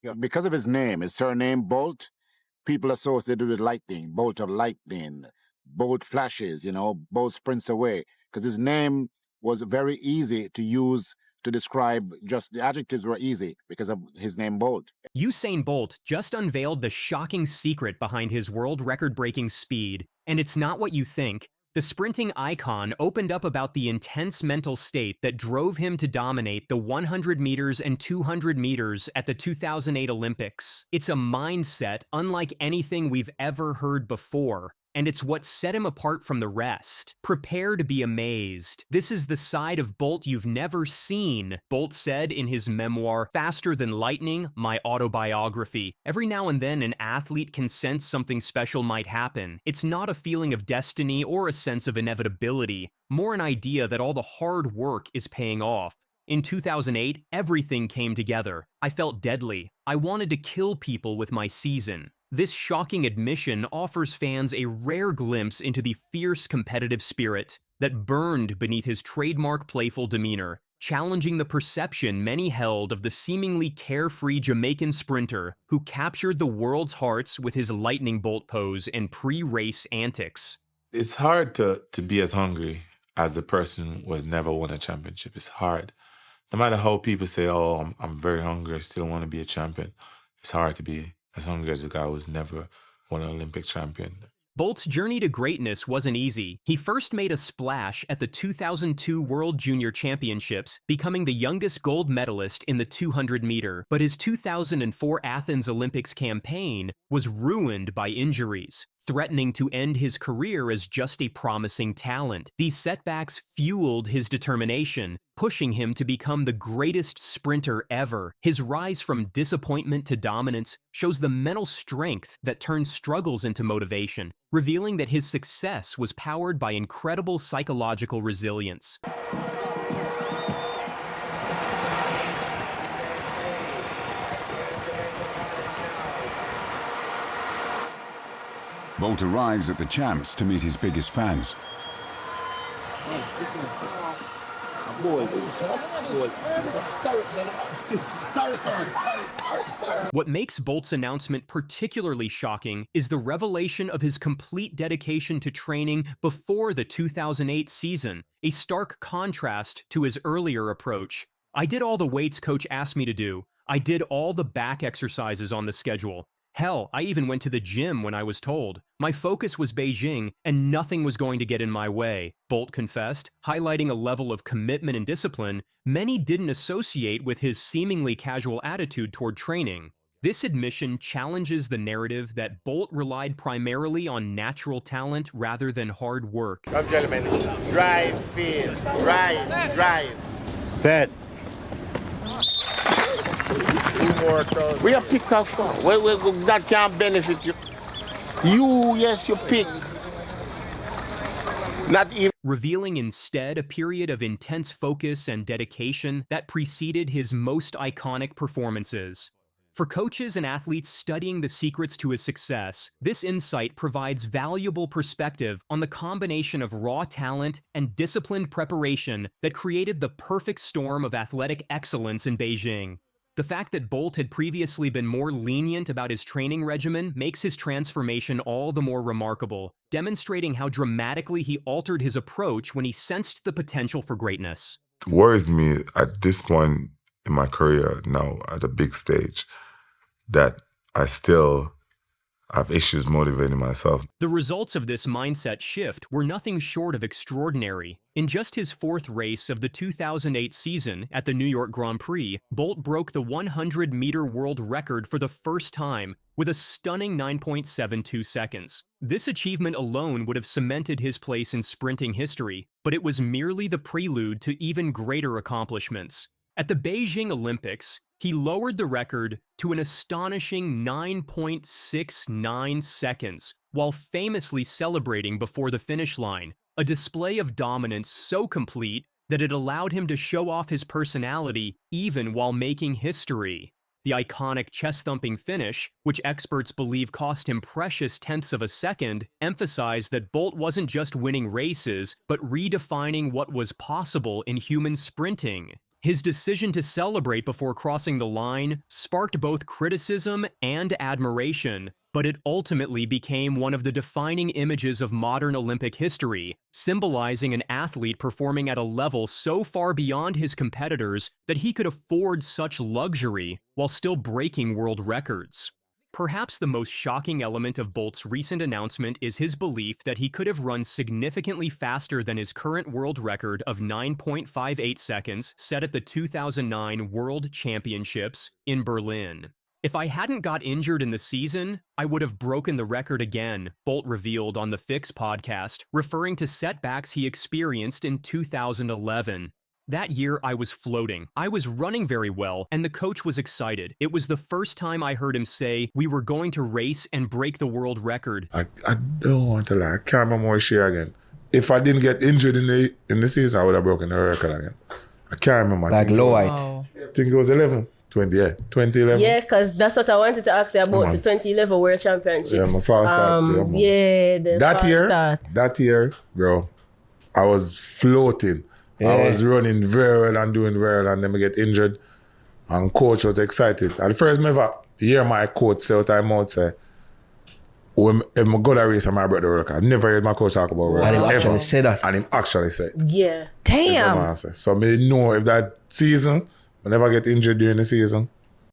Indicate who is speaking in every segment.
Speaker 1: Yeah. Because of his name, his surname Bolt, people associate it with lightning, bolt of lightning, bolt flashes, bolt sprints away. Because his name was very easy to use to describe, just the adjectives were easy because of his name Bolt.
Speaker 2: Usain Bolt just unveiled the shocking secret behind his world record-breaking speed, and it's not what you think. The sprinting icon opened up about the intense mental state that drove him to dominate the 100 meters and 200 meters at the 2008 Olympics. It's a mindset unlike anything we've ever heard before, and it's what set him apart from the rest. Prepare to be amazed. This is the side of Bolt you've never seen, Bolt said in his memoir, Faster Than Lightning, My Autobiography. Every now and then, an athlete can sense something special might happen. It's not a feeling of destiny or a sense of inevitability, more an idea that all the hard work is paying off. In 2008, everything came together. I felt deadly. I wanted to kill people with my season. This shocking admission offers fans a rare glimpse into the fierce competitive spirit that burned beneath his trademark playful demeanor, challenging the perception many held of the seemingly carefree Jamaican sprinter who captured the world's hearts with his lightning bolt pose and pre-race antics.
Speaker 3: It's hard to be as hungry as a person who has never won a championship. It's hard. No matter how people say, oh, I'm very hungry, I still want to be a champion. It's hard to be as hungry as a guy who's never won an Olympic champion.
Speaker 2: Bolt's journey to greatness wasn't easy. He first made a splash at the 2002 World Junior Championships, becoming the youngest gold medalist in the 200-meter. But his 2004 Athens Olympics campaign was ruined by injuries, threatening to end his career as just a promising talent. These setbacks fueled his determination, pushing him to become the greatest sprinter ever. His rise from disappointment to dominance shows the mental strength that turns struggles into motivation, revealing that his success was powered by incredible psychological resilience.
Speaker 4: Bolt arrives at the Champs to meet his biggest fans.
Speaker 2: What makes Bolt's announcement particularly shocking is the revelation of his complete dedication to training before the 2008 season, a stark contrast to his earlier approach. I did all the weights coach asked me to do. I did all the back exercises on the schedule. Hell, I even went to the gym when I was told. My focus was Beijing, and nothing was going to get in my way, Bolt confessed, highlighting a level of commitment and discipline many didn't associate with his seemingly casual attitude toward training. This admission challenges the narrative that Bolt relied primarily on natural talent rather than hard work.
Speaker 5: Gentlemen, drive, feed, drive. Set. We are pick up for. That can't benefit you. Yes, you pick. Not even.
Speaker 2: Revealing instead a period of intense focus and dedication that preceded his most iconic performances. For coaches and athletes studying the secrets to his success, this insight provides valuable perspective on the combination of raw talent and disciplined preparation that created the perfect storm of athletic excellence in Beijing. The fact that Bolt had previously been more lenient about his training regimen makes his transformation all the more remarkable, demonstrating how dramatically he altered his approach when he sensed the potential for greatness.
Speaker 3: It worries me at this point in my career now, at a big stage, that I still have issues motivating myself.
Speaker 2: The results of this mindset shift were nothing short of extraordinary. In just his fourth race of the 2008 season at the New York Grand Prix, Bolt broke the 100-meter world record for the first time with a stunning 9.72 seconds. This achievement alone would have cemented his place in sprinting history, but it was merely the prelude to even greater accomplishments. At the Beijing Olympics, he lowered the record to an astonishing 9.69 seconds, while famously celebrating before the finish line, a display of dominance so complete that it allowed him to show off his personality even while making history. The iconic chest-thumping finish, which experts believe cost him precious tenths of a second, emphasized that Bolt wasn't just winning races, but redefining what was possible in human sprinting. His decision to celebrate before crossing the line sparked both criticism and admiration, but it ultimately became one of the defining images of modern Olympic history, symbolizing an athlete performing at a level so far beyond his competitors that he could afford such luxury while still breaking world records. Perhaps the most shocking element of Bolt's recent announcement is his belief that he could have run significantly faster than his current world record of 9.58 seconds set at the 2009 World Championships in Berlin. If I hadn't got injured in the season, I would have broken the record again, Bolt revealed on the Fix podcast, referring to setbacks he experienced in 2011. That year, I was floating. I was running very well, and the coach was excited. It was the first time I heard him say, we were going to race and break the world record.
Speaker 3: I don't want to lie. I can't remember what year again. If I didn't get injured in the season, I would have broken the record again. I can't remember.
Speaker 6: Like low height.
Speaker 3: I think it was 11. 2011.
Speaker 7: Yeah, because that's what I wanted to ask you about the 2011 World Championships.
Speaker 3: Yeah, my fast start. That year, bro, I was floating. Yeah. I was running very well and doing very well, and then I get injured. And coach was excited. At the first ever hear my coach say out of my mouth say, if I go to race, I might break the record. I've never heard my coach talk about record.
Speaker 6: And he actually said that.
Speaker 3: And he actually said it.
Speaker 7: Yeah.
Speaker 6: Damn.
Speaker 3: So I know if that season, I never get injured during the season.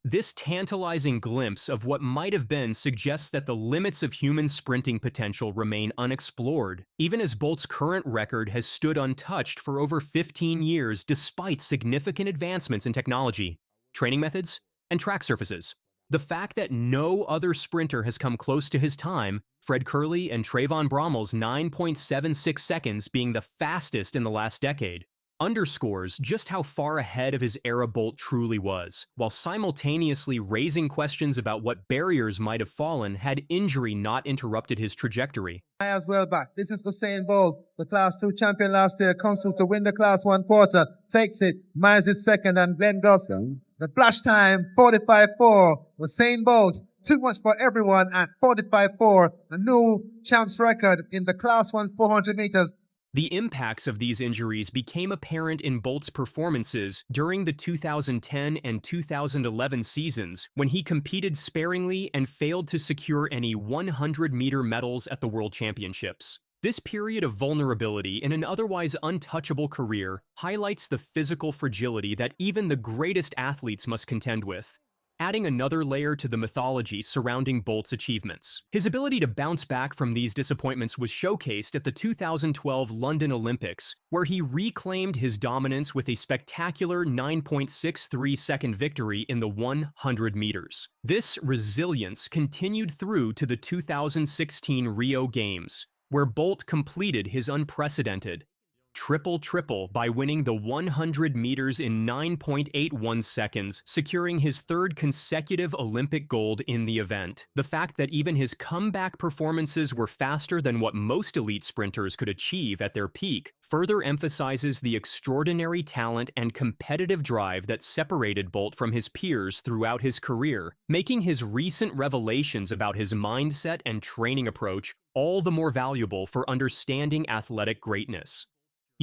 Speaker 2: This tantalizing glimpse of what might have been suggests that the limits of human sprinting potential remain unexplored, even as Bolt's current record has stood untouched for over 15 years despite significant advancements in technology, training methods, and track surfaces. The fact that no other sprinter has come close to his time, Fred Kerley and Trayvon Bromell's 9.76 seconds being the fastest in the last decade, underscores just how far ahead of his era Bolt truly was, while simultaneously raising questions about what barriers might have fallen had injury not interrupted his trajectory.
Speaker 8: As well back. This is Usain Bolt, the Class 2 champion last year, comes through to win the Class 1 quarter, takes it, Miles is second, and Glenn Gosson. The flash time, 45.4. Usain Bolt, too much for everyone at 45.4, a new champ's record in the Class 1 400 meters.
Speaker 2: The impacts of these injuries became apparent in Bolt's performances during the 2010 and 2011 seasons when he competed sparingly and failed to secure any 100-meter medals at the World Championships. This period of vulnerability in an otherwise untouchable career highlights the physical fragility that even the greatest athletes must contend with, adding another layer to the mythology surrounding Bolt's achievements. His ability to bounce back from these disappointments was showcased at the 2012 London Olympics, where he reclaimed his dominance with a spectacular 9.63-second victory in the 100 meters. This resilience continued through to the 2016 Rio Games, where Bolt completed his unprecedented triple-triple by winning the 100 meters in 9.81 seconds, securing his third consecutive Olympic gold in the event. The fact that even his comeback performances were faster than what most elite sprinters could achieve at their peak further emphasizes the extraordinary talent and competitive drive that separated Bolt from his peers throughout his career, making his recent revelations about his mindset and training approach all the more valuable for understanding athletic greatness.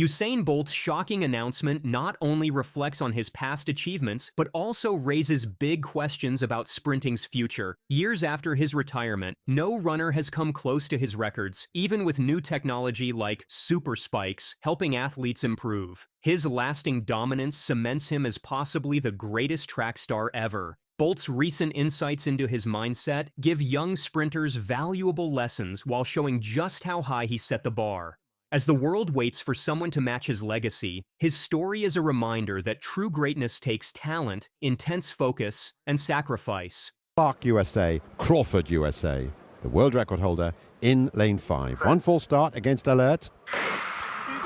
Speaker 2: Usain Bolt's shocking announcement not only reflects on his past achievements, but also raises big questions about sprinting's future. Years after his retirement, no runner has come close to his records, even with new technology like super spikes helping athletes improve. His lasting dominance cements him as possibly the greatest track star ever. Bolt's recent insights into his mindset give young sprinters valuable lessons while showing just how high he set the bar. As the world waits for someone to match his legacy, his story is a reminder that true greatness takes talent, intense focus, and sacrifice.
Speaker 9: Clark USA, Crawford USA, the world record holder in lane 5. One full start against Alert.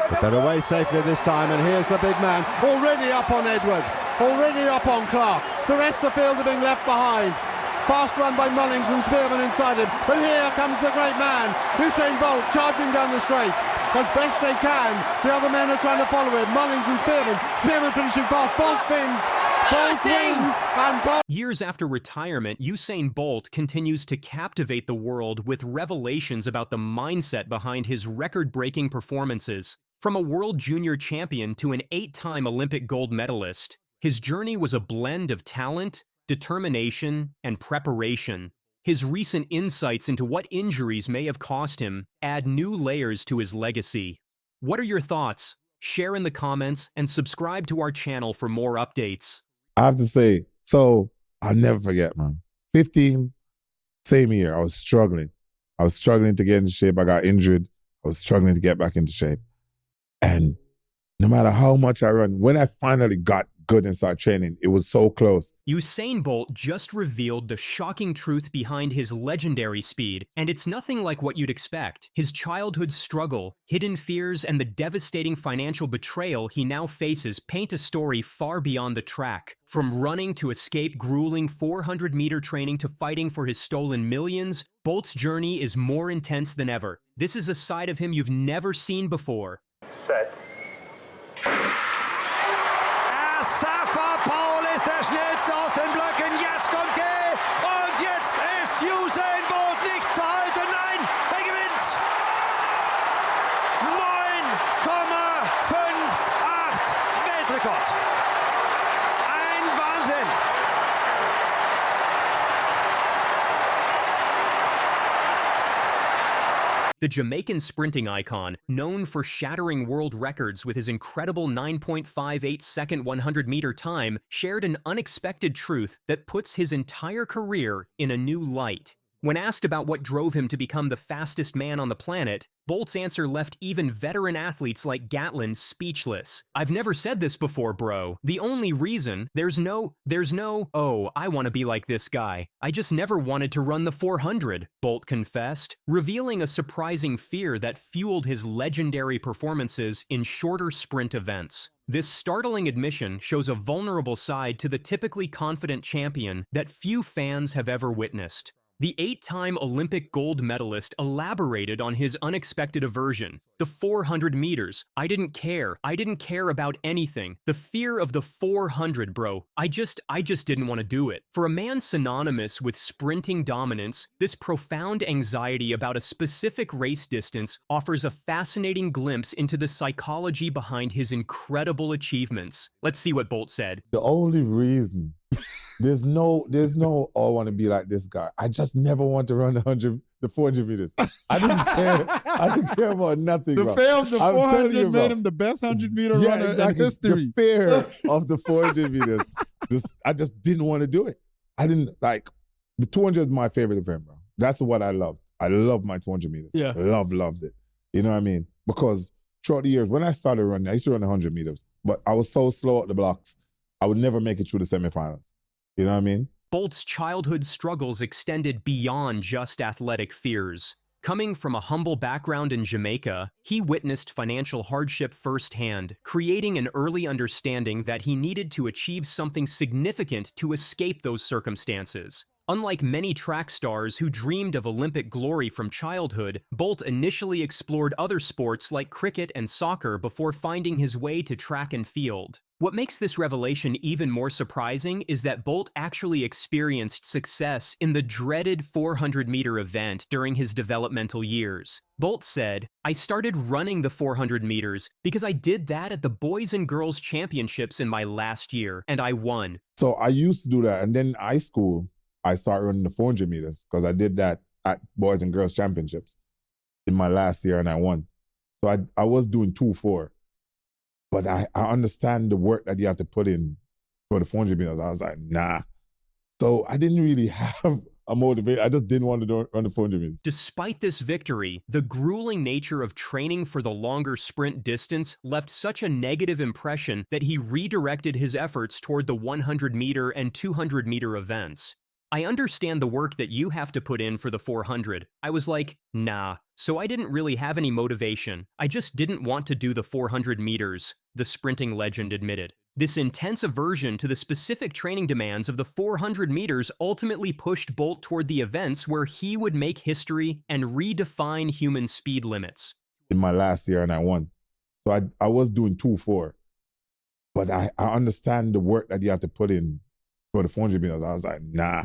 Speaker 9: But they're away safely this time, and here's the big man, already up on Edward, already up on Clark. The rest of the field are being left behind. Fast run by Mullings and Spearman inside him. But here comes the great man, Usain Bolt, charging down the straight. As best they can, the other men are trying to follow him. Mullings and Spearman. Spearman finishing fast. Bolt wins. Bolt wins. And Bolt.
Speaker 2: Years after retirement, Usain Bolt continues to captivate the world with revelations about the mindset behind his record-breaking performances. From a world junior champion to an 8-time Olympic gold medalist, his journey was a blend of talent, determination, and preparation. His recent insights into what injuries may have cost him add new layers to his legacy. What are your thoughts? Share in the comments and subscribe to our channel for more updates.
Speaker 3: I have to say, so I'll never forget, man. 15, same year, I was struggling. I was struggling to get into shape. I got injured. I was struggling to get back into shape. And no matter how much I run, when I finally got good and started training, it was so close.
Speaker 2: Usain Bolt just revealed the shocking truth behind his legendary speed, and it's nothing like what you'd expect. His childhood struggle, hidden fears, and the devastating financial betrayal he now faces paint a story far beyond the track. From running to escape grueling 400-meter training to fighting for his stolen millions, Bolt's journey is more intense than ever. This is a side of him you've never seen before.
Speaker 6: Set.
Speaker 9: Paul ist der Schnellste aus den Blöcken. Jetzt kommt er. Und jetzt ist Usain Bolt nicht zu halten. Nein, er gewinnt. 9,58 Weltrekord. Ein Wahnsinn.
Speaker 2: The Jamaican sprinting icon, known for shattering world records with his incredible 9.58-second 100-meter time, shared an unexpected truth that puts his entire career in a new light. When asked about what drove him to become the fastest man on the planet, Bolt's answer left even veteran athletes like Gatlin speechless. "I've never said this before, bro. The only reason, there's no, oh, I want to be like this guy. I just never wanted to run the 400, Bolt confessed, revealing a surprising fear that fueled his legendary performances in shorter sprint events. This startling admission shows a vulnerable side to the typically confident champion that few fans have ever witnessed. The 8-time Olympic gold medalist elaborated on his unexpected aversion. The 400 meters. I didn't care. I didn't care about anything. The fear of the 400, bro. I just didn't want to do it. For a man synonymous with sprinting dominance, this profound anxiety about a specific race distance offers a fascinating glimpse into the psychology behind his incredible achievements. Let's see what Bolt said.
Speaker 3: The only reason, there's no, oh, I want to be like this guy. I just never want to run the 400 meters. I didn't care. I didn't care about nothing.
Speaker 10: The fear of the 400 made him the best 100-meter runner in history.
Speaker 3: The fear of the 400 meters. I just didn't want to do it. I didn't like the 200 is my favorite event, bro. That's what I love. I love my 200 meters.
Speaker 10: Yeah.
Speaker 3: Loved it. You know what I mean? Because throughout the years, when I started running, I used to run 100 meters, but I was so slow at the blocks, I would never make it through the semifinals. You know what I mean?
Speaker 2: Bolt's childhood struggles extended beyond just athletic fears. Coming from a humble background in Jamaica, he witnessed financial hardship firsthand, creating an early understanding that he needed to achieve something significant to escape those circumstances. Unlike many track stars who dreamed of Olympic glory from childhood, Bolt initially explored other sports like cricket and soccer before finding his way to track and field. What makes this revelation even more surprising is that Bolt actually experienced success in the dreaded 400-meter event during his developmental years. Bolt said, "I started running the 400 meters because I did that at the Boys and Girls Championships in my last year, and I won."
Speaker 3: So I used to do that, and then in high school, I started running the 400 meters because I did that at Boys and Girls Championships in my last year, and I won. So I was doing 2-4. But I understand the work that you have to put in for the 400 meters. I was like, nah. So I didn't really have a motivation. I just didn't want to run the 400 meters.
Speaker 2: Despite this victory, the grueling nature of training for the longer sprint distance left such a negative impression that he redirected his efforts toward the 100-meter and 200-meter events. "I understand the work that you have to put in for the 400. I was like, nah. So I didn't really have any motivation. I just didn't want to do the 400 meters, the sprinting legend admitted. This intense aversion to the specific training demands of the 400 meters ultimately pushed Bolt toward the events where he would make history and redefine human speed limits.
Speaker 3: In my last year, and I won. So I was doing 2-4. But I understand the work that you have to put in for the 400 meters. I was like, nah.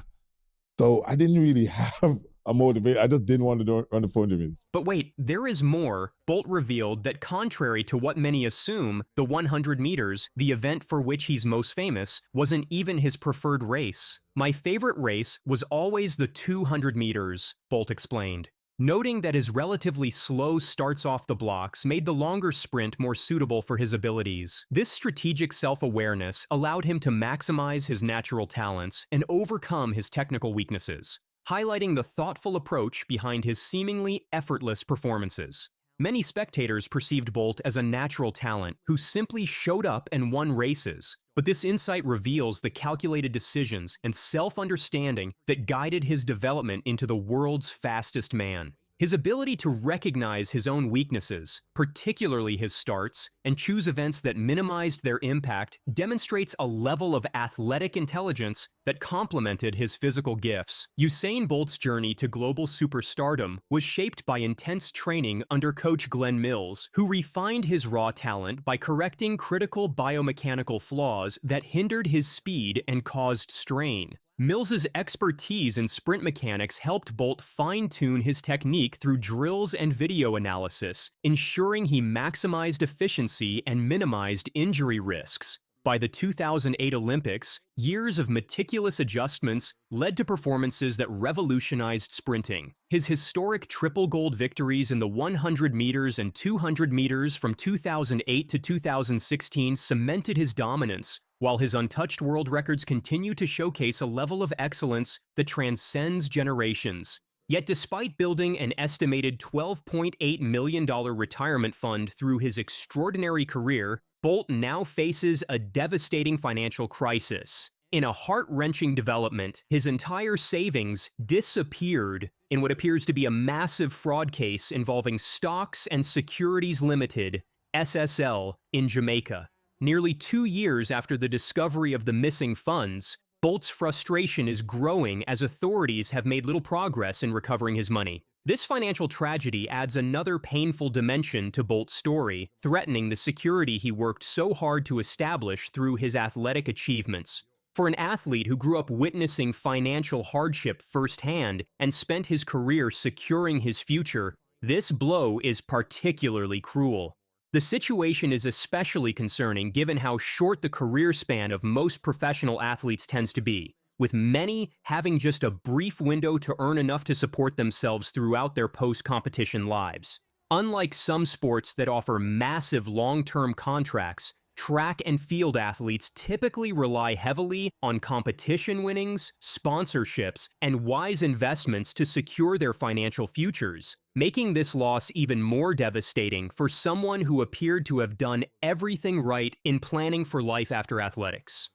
Speaker 3: So I didn't really have
Speaker 10: a motivation. I just didn't want to run the 400 meters.
Speaker 2: But wait, there is more. Bolt revealed that contrary to what many assume, the 100 meters, the event for which he's most famous, wasn't even his preferred race. My favorite race was always the 200 meters, Bolt explained, noting that his relatively slow starts off the blocks made the longer sprint more suitable for his abilities. This strategic self-awareness allowed him to maximize his natural talents and overcome his technical weaknesses, highlighting the thoughtful approach behind his seemingly effortless performances. Many spectators perceived Bolt as a natural talent who simply showed up and won races, but this insight reveals the calculated decisions and self-understanding that guided his development into the world's fastest man. His ability to recognize his own weaknesses, particularly his starts, and choose events that minimized their impact demonstrates a level of athletic intelligence that complemented his physical gifts. Usain Bolt's journey to global superstardom was shaped by intense training under coach Glenn Mills, who refined his raw talent by correcting critical biomechanical flaws that hindered his speed and caused strain. Mills's expertise in sprint mechanics helped Bolt fine-tune his technique through drills and video analysis, ensuring he maximized efficiency and minimized injury risks. By the 2008 Olympics, years of meticulous adjustments led to performances that revolutionized sprinting. His historic triple gold victories in the 100 meters and 200 meters from 2008 to 2016 cemented his dominance, while his untouched world records continue to showcase a level of excellence that transcends generations. Yet despite building an estimated $12.8 million retirement fund through his extraordinary career, Bolt now faces a devastating financial crisis. In a heart-wrenching development, his entire savings disappeared in what appears to be a massive fraud case involving Stocks and Securities Limited, SSL, in Jamaica. Nearly 2 years after the discovery of the missing funds, Bolt's frustration is growing as authorities have made little progress in recovering his money. This financial tragedy adds another painful dimension to Bolt's story, threatening the security he worked so hard to establish through his athletic achievements. For an athlete who grew up witnessing financial hardship firsthand and spent his career securing his future, this blow is particularly cruel. The situation is especially concerning given how short the career span of most professional athletes tends to be, with many having just a brief window to earn enough to support themselves throughout their post-competition lives. Unlike some sports that offer massive long-term contracts, track and field athletes typically rely heavily on competition winnings, sponsorships, and wise investments to secure their financial futures, making this loss even more devastating for someone who appeared to have done everything right in planning for life after athletics.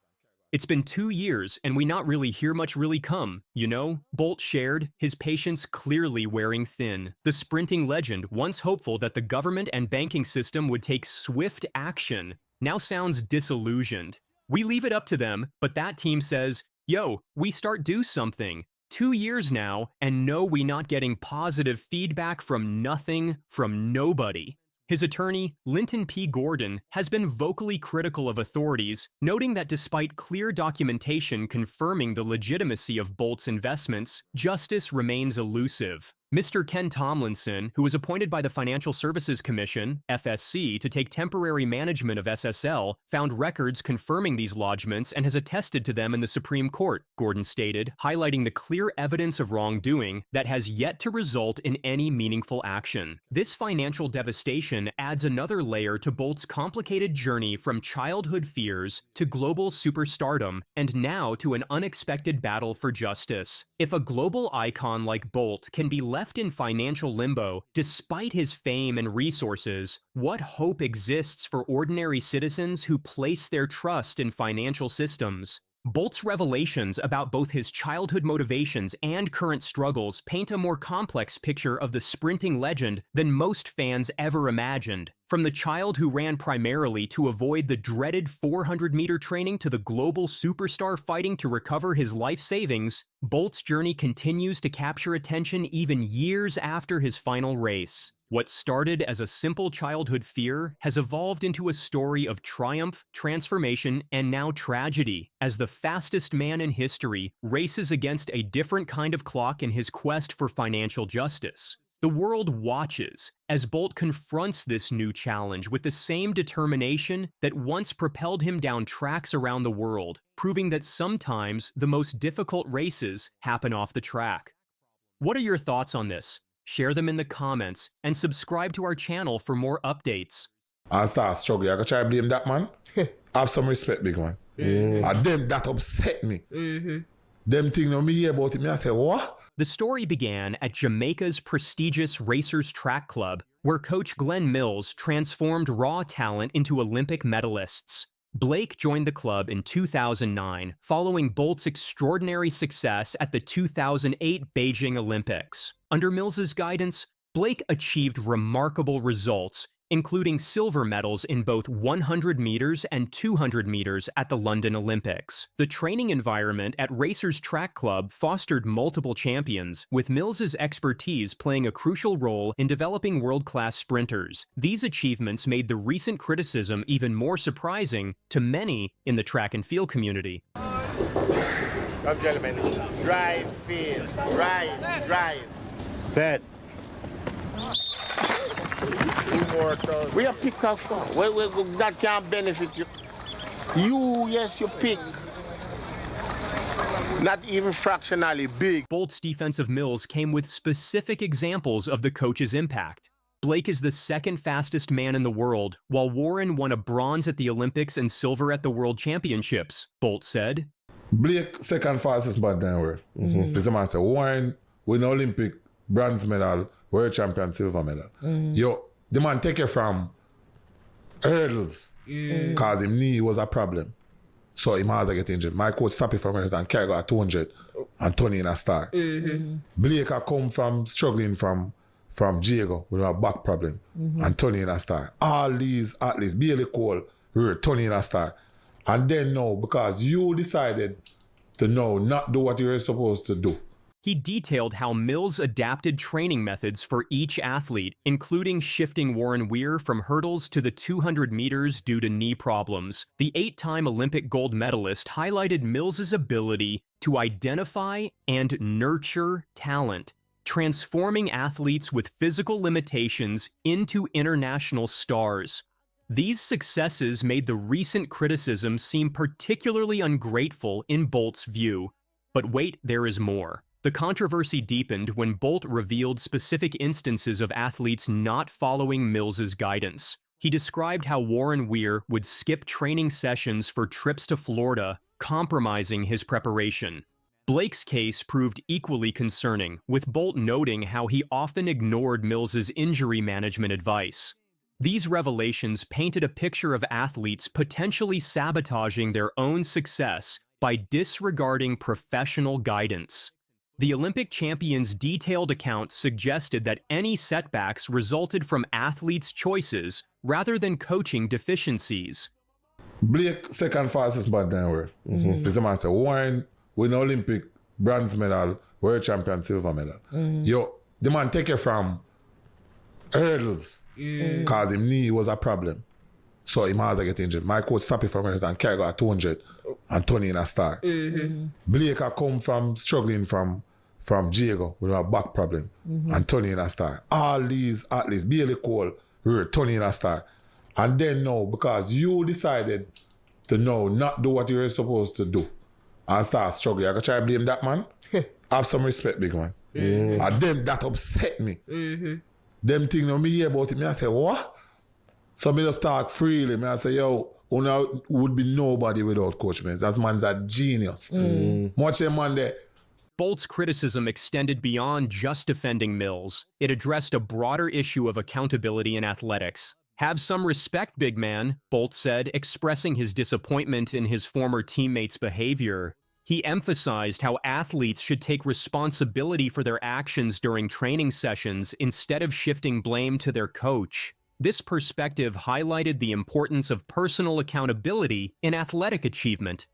Speaker 2: It's been 2 years and we not really hear much really come, you know? Bolt shared, his patience clearly wearing thin. The sprinting legend, once hopeful that the government and banking system would take swift action, now sounds disillusioned. We leave it up to them, but that team says, yo, we start do something. 2 years now, and no, we not getting positive feedback from nothing, from nobody. His attorney, Linton P. Gordon, has been vocally critical of authorities, noting that despite clear documentation confirming the legitimacy of Bolt's investments, justice remains elusive. Mr. Ken Tomlinson, who was appointed by the Financial Services Commission, FSC, to take temporary management of SSL, found records confirming these lodgements and has attested to them in the Supreme Court, Gordon stated, highlighting the clear evidence of wrongdoing that has yet to result in any meaningful action. This financial devastation adds another layer to Bolt's complicated journey from childhood fears to global superstardom and now to an unexpected battle for justice. If a global icon like Bolt can be left in financial limbo, despite his fame and resources, what hope exists for ordinary citizens who place their trust in financial systems? Bolt's revelations about both his childhood motivations and current struggles paint a more complex picture of the sprinting legend than most fans ever imagined. From the child who ran primarily to avoid the dreaded 400-meter training to the global superstar fighting to recover his life savings, Bolt's journey continues to capture attention even years after his final race. What started as a simple childhood fear has evolved into a story of triumph, transformation, and now tragedy, as the fastest man in history races against a different kind of clock in his quest for financial justice. The world watches as Bolt confronts this new challenge with the same determination that once propelled him down tracks around the world, proving that sometimes the most difficult races happen off the track. What are your thoughts on this? Share them in the comments and subscribe to our channel for more updates.
Speaker 3: I start struggling. I gotta try to blame that man. Have some respect, big man. And them that upset me. Them things when me hear about it, me I say, what?
Speaker 2: The story began at Jamaica's prestigious Racers Track Club, where coach Glenn Mills transformed raw talent into Olympic medalists. Blake joined the club in 2009, following Bolt's extraordinary success at the 2008 Beijing Olympics. Under Mills's guidance, Blake achieved remarkable results, including silver medals in both 100 meters and 200 meters at the London Olympics. The training environment at Racers Track Club fostered multiple champions, with Mills's expertise playing a crucial role in developing world-class sprinters. These achievements made the recent criticism even more surprising to many in the track and field community.
Speaker 5: Come, gentlemen. Drive, field. Drive.
Speaker 1: Set.
Speaker 5: Immortal. We are pick up for. That can't benefit you. Yes, you pick. Not even fractionally big.
Speaker 2: Bolt's defensive mills came with specific examples of the coach's impact. Blake is the second fastest man in the world, while Warren won a bronze at the Olympics and silver at the World Championships, Bolt said.
Speaker 3: Blake second fastest man in the world. This man say Warren win Olympic bronze medal, world champion silver medal. Yo, the man take it from hurdles because his knee was a problem. So he has to get injured. My coach stop it from hurdles and carry go at 200 and turn in a star. Blake had come from struggling from Diego with a back problem and turn in a star. All these athletes, Bailey Cole, turn in a star. And then now, because you decided to now not do what you were supposed to do.
Speaker 2: He detailed how Mills adapted training methods for each athlete, including shifting Warren Weir from hurdles to the 200 meters due to knee problems. The 8-time Olympic gold medalist highlighted Mills's ability to identify and nurture talent, transforming athletes with physical limitations into international stars. These successes made the recent criticism seem particularly ungrateful in Bolt's view. But wait, there is more. The controversy deepened when Bolt revealed specific instances of athletes not following Mills's guidance. He described how Warren Weir would skip training sessions for trips to Florida, compromising his preparation. Blake's case proved equally concerning, with Bolt noting how he often ignored Mills's injury management advice. These revelations painted a picture of athletes potentially sabotaging their own success by disregarding professional guidance. The Olympic champion's detailed account suggested that any setbacks resulted from athletes' choices rather than coaching deficiencies.
Speaker 3: Blake second fastest man in the world. This man say Warren win Olympic bronze medal, world champion silver medal. Yo, the man take it from hurdles because his knee was a problem. So he has to get injured. My coach stop it from hurdles and carry go at 200 and turn in a star. Blake had come from struggling from Diego with a back problem and turn in a star. All these athletes, Bailey Cole, turn in a star. And then now, because you decided to now not do what you were supposed to do and start struggling, I gotta try to blame that man. Have some respect, big man. And them that upset me. Them things when me hear about it, me I say, what? So me just talk freely. Me I say, yo, Una would be nobody without Coach Mills. That man's a genius. Much a man there.
Speaker 2: Bolt's criticism extended beyond just defending Mills. It addressed a broader issue of accountability in athletics. Have some respect, big man, Bolt said, expressing his disappointment in his former teammates' behavior. He emphasized how athletes should take responsibility for their actions during training sessions instead of shifting blame to their coach. This perspective highlighted the importance of personal accountability in athletic achievement.